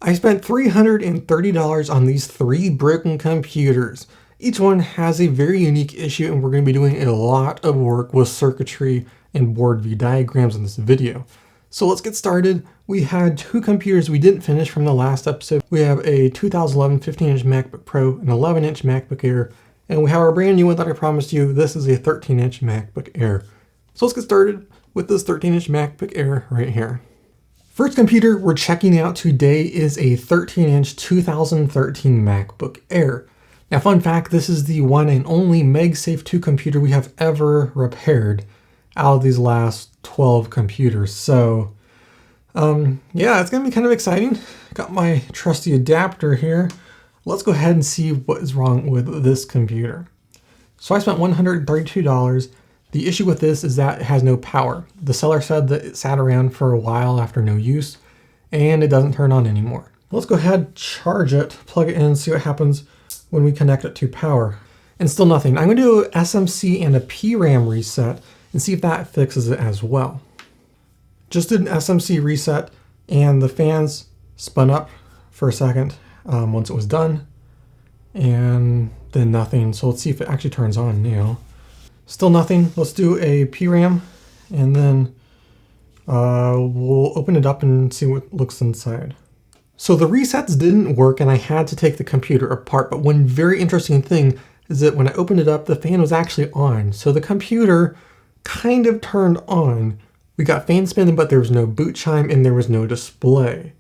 I spent $330 on these 3 broken computers. Each one has a very unique issue, and we're going to be doing a lot of work with circuitry and board view diagrams in this video. So let's get started. We had 2 computers we didn't finish from the last episode. We have a 2011 15-inch MacBook Pro, an 11-inch MacBook Air, and we have our brand new one that I promised you. This is a 13-inch MacBook Air. So let's get started with this 13-inch MacBook Air right here. First computer we're checking out today is a 13-inch 2013 MacBook Air. Now, fun fact, this is the one and only MagSafe 2 computer we have ever repaired out of these last 12 computers. So, yeah, it's going to be kind of exciting. Got my trusty adapter here. Let's go ahead and see what is wrong with this computer. So I spent $132. The issue with this is that it has no power. The seller said that it sat around for a while after no use, and it doesn't turn on anymore. Let's go ahead, charge it, plug it in, see what happens when we connect it to power. And still nothing. I'm going to do an SMC and a PRAM reset and see if that fixes it as well. Just did an SMC reset, and the fans spun up for a second once it was done, and then nothing. So let's see if it actually turns on now. Still nothing. Let's do a PRAM, and then we'll open it up and see what looks inside. So the resets didn't work, and I had to take the computer apart. But one very interesting thing is that when I opened it up, the fan was actually on. So the computer kind of turned on. We got fan spinning, but there was no boot chime and there was no display.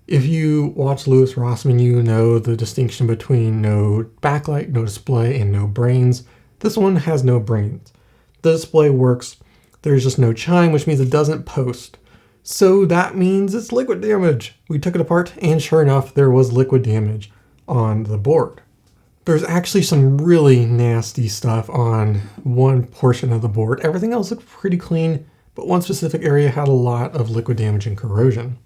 If you watch Louis Rossmann, you know the distinction between no backlight, no display, and no brains. This one has no brains. The display works. There's just no chime, which means it doesn't post. So that means it's liquid damage. We took it apart, and sure enough, there was liquid damage on the board. There's actually some really nasty stuff on one portion of the board. Everything else looked pretty clean, but one specific area had a lot of liquid damage and corrosion.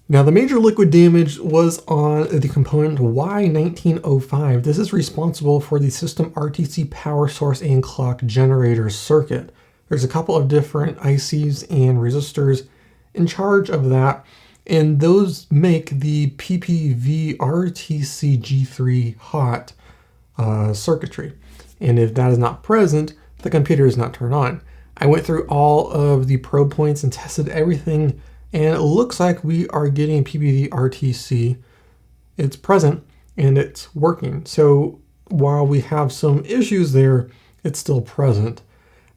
Now, the major liquid damage was on the component Y1905. This is responsible for the system RTC power source and clock generator circuit. There's a couple of different ICs and resistors in charge of that, and those make the PPV RTC G3 hot circuitry. And if that is not present, the computer is not turned on. I went through all of the probe points and tested everything, and it looks like we are getting PPV RTC. It's present and it's working. So while we have some issues there, it's still present.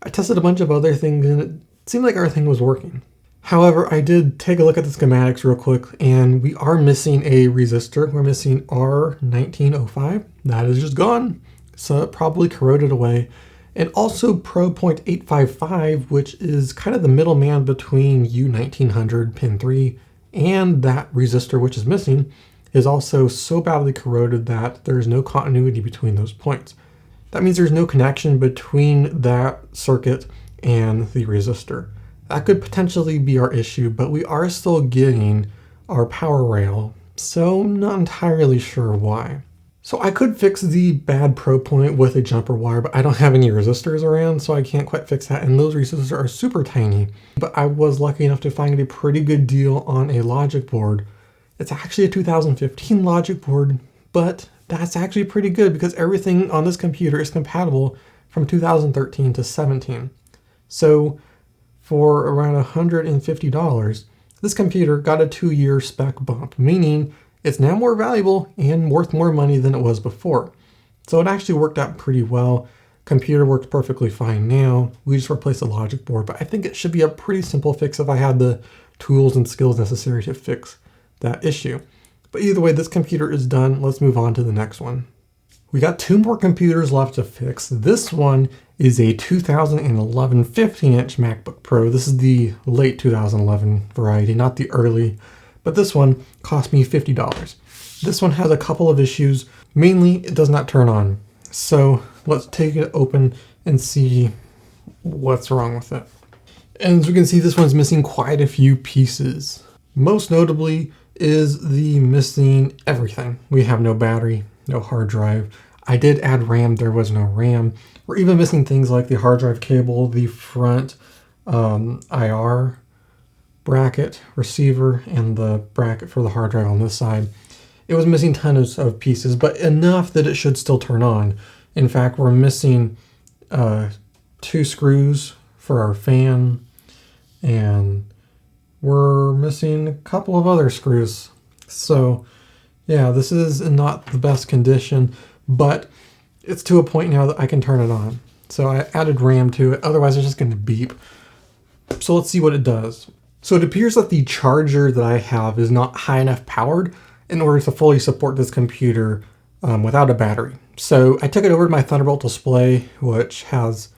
I tested a bunch of other things and it seemed like everything was working. However, I did take a look at the schematics real quick, and we are missing a resistor. We're missing R1905. That is just gone. So it probably corroded away. And also probe point 855, which is kind of the middleman between U1900 pin 3 and that resistor, which is missing, is also so badly corroded that there is no continuity between those points. That means there's no connection between that circuit and the resistor. That could potentially be our issue, but we are still getting our power rail, so I'm not entirely sure why. So I could fix the bad probe point with a jumper wire, but I don't have any resistors around, so I can't quite fix that, and those resistors are super tiny. But I was lucky enough to find a pretty good deal on a logic board. It's actually a 2015 logic board, but that's actually pretty good because everything on this computer is compatible from 2013 to 17. So for around $150, this computer got a 2-year spec bump, meaning it's now more valuable and worth more money than it was before. So it actually worked out pretty well. Computer works perfectly fine now. We just replaced the logic board, but I think it should be a pretty simple fix if I had the tools and skills necessary to fix that issue. But either way, this computer is done. Let's move on to the next one. We got 2 more computers left to fix. This one is a 2011 15-inch MacBook Pro. This is the late 2011 variety, not the early. But this one cost me $50. This one has a couple of issues. Mainly, it does not turn on. So let's take it open and see what's wrong with it. And as we can see, this one's missing quite a few pieces. Most notably is the missing everything. We have no battery, no hard drive. I did add RAM, there was no RAM. We're even missing things like the hard drive cable, the front IR bracket, receiver, and the bracket for the hard drive on this side. It was missing tons of pieces, but enough that it should still turn on. In fact, we're missing 2 screws for our fan, and we're missing a couple of other screws. So yeah, this is not the best condition, but it's to a point now that I can turn it on. So I added RAM to it, otherwise it's just going to beep. So let's see what it does. So it appears that the charger that I have is not high enough powered in order to fully support this computer without a battery. So I took it over to my Thunderbolt display, which has,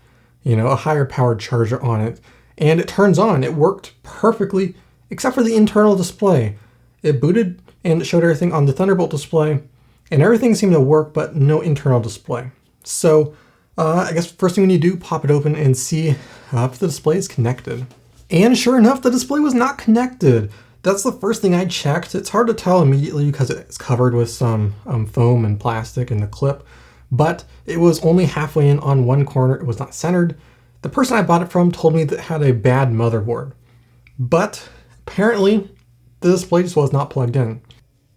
a higher powered charger on it, and it turns on. It worked perfectly, except for the internal display. It booted and it showed everything on the Thunderbolt display, and everything seemed to work, but no internal display. So I guess first thing we need to do, pop it open and see if the display is connected. And sure enough, the display was not connected. That's the first thing I checked. It's hard to tell immediately because it's covered with some foam and plastic in the clip, but it was only halfway in on one corner. It was not centered. The person I bought it from told me that it had a bad motherboard, but apparently the display just was not plugged in.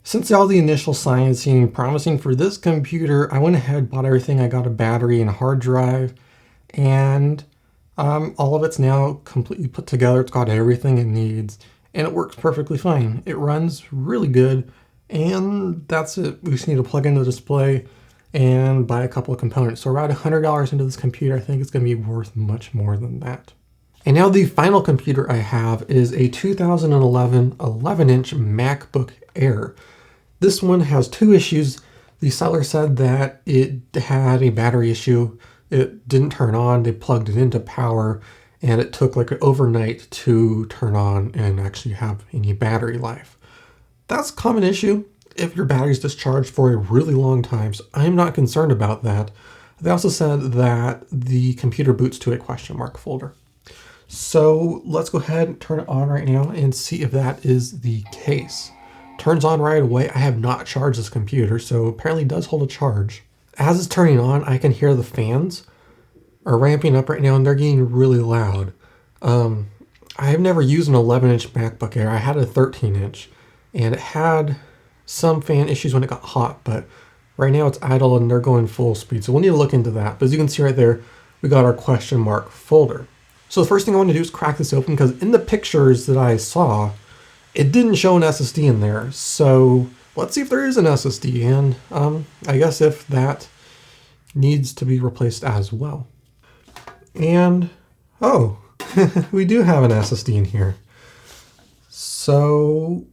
Since all the initial signs seemed promising for this computer, I went ahead, bought everything. I got a battery and a hard drive, and all of it's now completely put together. It's got everything it needs, and it works perfectly fine. It runs really good, and that's it. We just need to plug in the display and buy a couple of components. So around $100 into this computer, I think it's going to be worth much more than that. And now the final computer I have is a 2011 11-inch MacBook Air. This one has 2 issues. The seller said that it had a battery issue. It didn't turn on. They plugged it into power, and it took like overnight to turn on and actually have any battery life. That's a common issue if your battery's discharged for a really long time, so I'm not concerned about that. They also said that the computer boots to a question mark folder. So let's go ahead and turn it on right now and see if that is the case. Turns on right away. I have not charged this computer, so apparently it does hold a charge. As it's turning on, I can hear the fans are ramping up right now, and they're getting really loud. I have never used an 11-inch MacBook Air. I had a 13-inch, and it had some fan issues when it got hot, but right now it's idle and they're going full speed. So we'll need to look into that. But as you can see right there, we got our question mark folder. So the first thing I want to do is crack this open, because in the pictures that I saw, it didn't show an SSD in there. So let's see if there is an SSD, and I guess if that needs to be replaced as well. And oh, we do have an SSD in here. So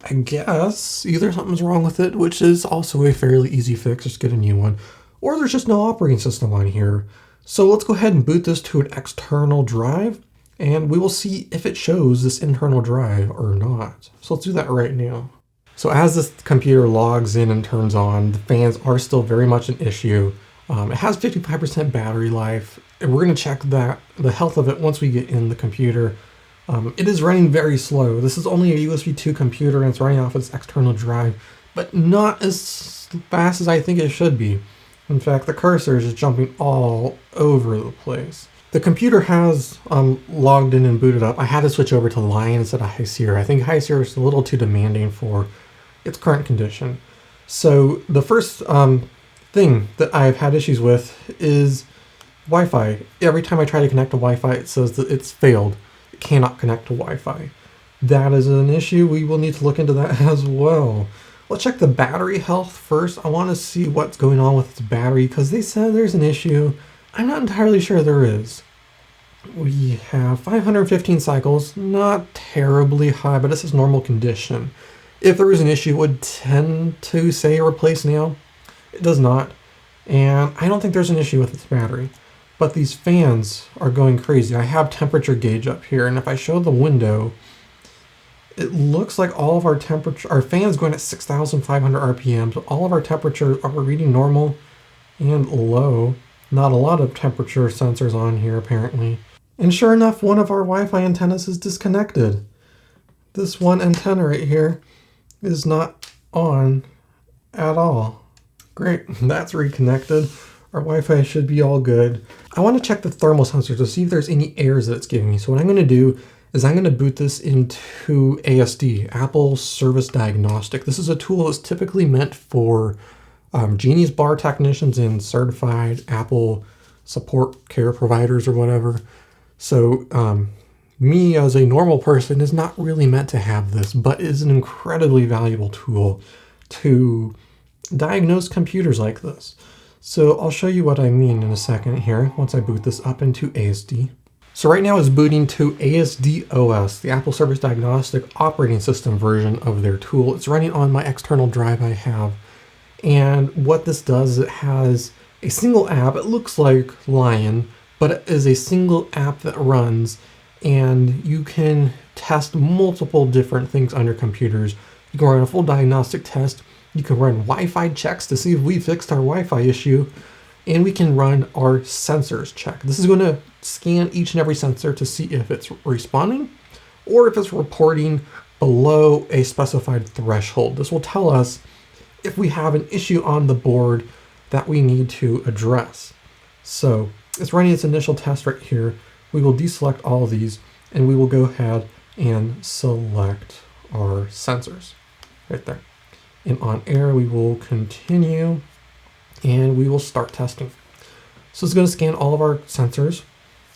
I guess either something's wrong with it, which is also a fairly easy fix, just get a new one, or there's just no operating system on here. So let's go ahead and boot this to an external drive, and we will see if it shows this internal drive or not. So let's do that right now. So as this computer logs in and turns on, the fans are still very much an issue. It has 55% battery life, and we're going to check the health of it once we get in the computer. It is running very slow. This is only a USB 2 computer, and it's running off its external drive, but not as fast as I think it should be. In fact, the cursor is just jumping all over the place. The computer has logged in and booted up. I had to switch over to Lion instead of High Sierra. I think High Sierra is a little too demanding for its current condition. So the first thing that I've had issues with is Wi-Fi. Every time I try to connect to Wi-Fi, it says that it's failed. It cannot connect to Wi-Fi. That is an issue. We will need to look into that as well. Let's check the battery health first. I want to see what's going on with its battery, because they said there's an issue. I'm not entirely sure there is. We have 515 cycles, not terribly high, but this is normal condition. If there is an issue, it would tend to say replace now. It does not. And I don't think there's an issue with its battery. But these fans are going crazy. I have temperature gauge up here, and if I show the window, it looks like all of our fans going at 6,500 RPMs, but all of our temperature are reading normal and low. Not a lot of temperature sensors on here apparently. And sure enough, one of our Wi-Fi antennas is disconnected. This one antenna right here is not on at all. Great, that's reconnected. Our Wi-Fi should be all good. I want to check the thermal sensor to see if there's any errors that it's giving me. So what I'm going to do is I'm going to boot this into ASD, Apple Service Diagnostic. This is a tool that's typically meant for Genius Bar technicians and certified Apple support care providers or whatever. So me as a normal person is not really meant to have this, but is an incredibly valuable tool to diagnose computers like this. So I'll show you what I mean in a second here once I boot this up into ASD. So right now it's booting to ASD OS, the Apple Service Diagnostic operating system version of their tool. It's running on my external drive I have. And what this does is it has a single app. It looks like Lion, but it is a single app that runs, and you can test multiple different things on your computers. You can run a full diagnostic test. You can run Wi-Fi checks to see if we fixed our Wi-Fi issue, and we can run our sensors check. This is going to scan each and every sensor to see if it's responding or if it's reporting below a specified threshold. This will tell us if we have an issue on the board that we need to address. So it's running its initial test right here. We will deselect all of these and we will go ahead and select our sensors right there. And on air, we will continue and we will start testing. So it's going to scan all of our sensors.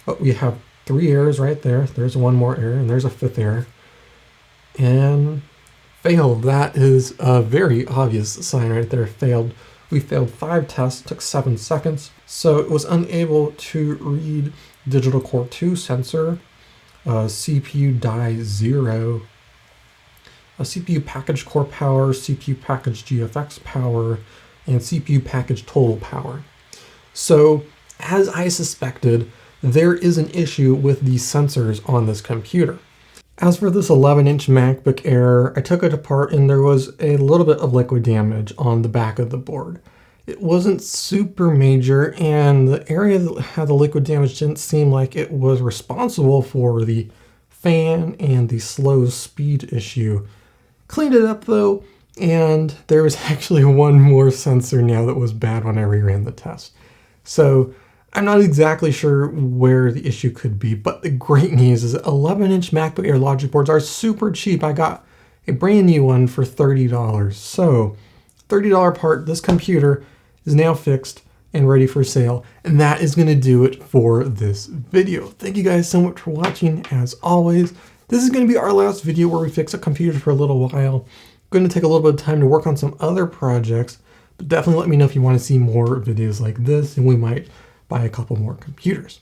But we have 3 errors right there. There's one more error and there's a 5th error. And failed. That is a very obvious sign right there. Failed. We failed 5 tests, took 7 seconds. So it was unable to read digital core 2 sensor, CPU die 0, a CPU package core power, CPU package GFX power, and CPU package total power. So as I suspected, there is an issue with these sensors on this computer. As for this 11-inch MacBook Air, I took it apart and there was a little bit of liquid damage on the back of the board. It wasn't super major, and the area that had the liquid damage didn't seem like it was responsible for the fan and the slow speed issue. Cleaned it up though, and there was actually one more sensor now that was bad when I reran the test. So I'm not exactly sure where the issue could be, but the great news is that 11-inch MacBook Air logic boards are super cheap. I got a brand new one for $30. So $30 part, this computer is now fixed and ready for sale. And that is going to do it for this video. Thank you guys so much for watching. As always, this is going to be our last video where we fix a computer for a little while. I'm going to take a little bit of time to work on some other projects, but definitely let me know if you want to see more videos like this, and we might buy a couple more computers.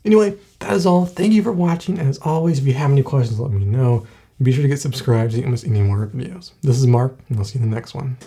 Anyway, that is all. Thank you for watching. As always, if you have any questions, let me know. Be sure to get subscribed so you don't miss any more videos. This is Mark, and I'll see you in the next one.